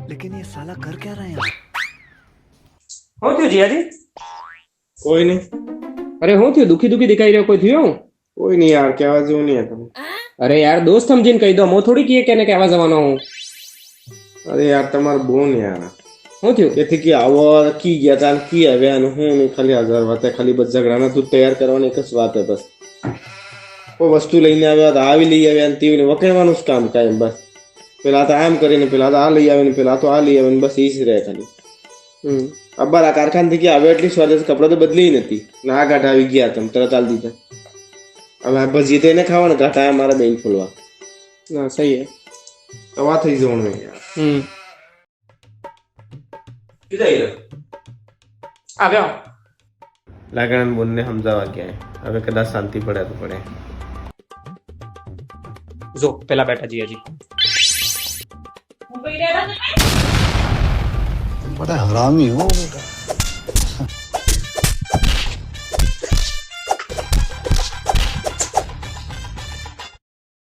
लेकिन ये साला कर क्या रहा है यहाँ? શું થયું જીયાજી? કોઈ નહીં, અરે શું થયું? દુખી દુખી દેખાઈ રહ્યો, કોઈ થયું? કોઈ નહીં યાર, કહેવા જેવું નહીં હતું. અરે યાર, દોસ્ત સમજીને કહી દો, હું થોડી કહીએ કે એને કહેવા જવાનો હું. અરે યાર, તમારે બોન યાર શું થયું? તેથી કે આવો કી ગયા તા ને કી આવ્યા અને હું નહીં, ખાલી 1000 વાત ખાલી બસ ઝઘડાના દૂધ તૈયાર કરવાની એક જ વાત હે બસ. કોઈ વસ્તુ લઈને આવ્યા તો આવી લઈ આવ્યા ને તેવી વકેવાનું જ કામ કાયમ બસ. પેલા તો આમ કરીને પેલા તો આ લઈ આવે ને પેલા તો આ લઈ આવે ને બસ એ જ રહે ખાલી. અબ્બાર આ કારખાનેથી કે આવે એટલી સ્વાદિષ્ટ કપડા તો બદલી નથી ને આ ગાંઠ આવી ગયા તમે તરત આલ દીધા. હવે ભજી તો એને ખાવાના ગાંઠ આયા મારા બેન ફૂલવા. ના સહી હે. તવા થઈ જવાનું યાર. આવ્યો. લાગણ બોનને સમજાવવા ગયા, હવે કદાચ શાંતિ પડે તો પડે. જો પેલા બેઠા જીયાજી. बड़ा हरामी हो बेटा.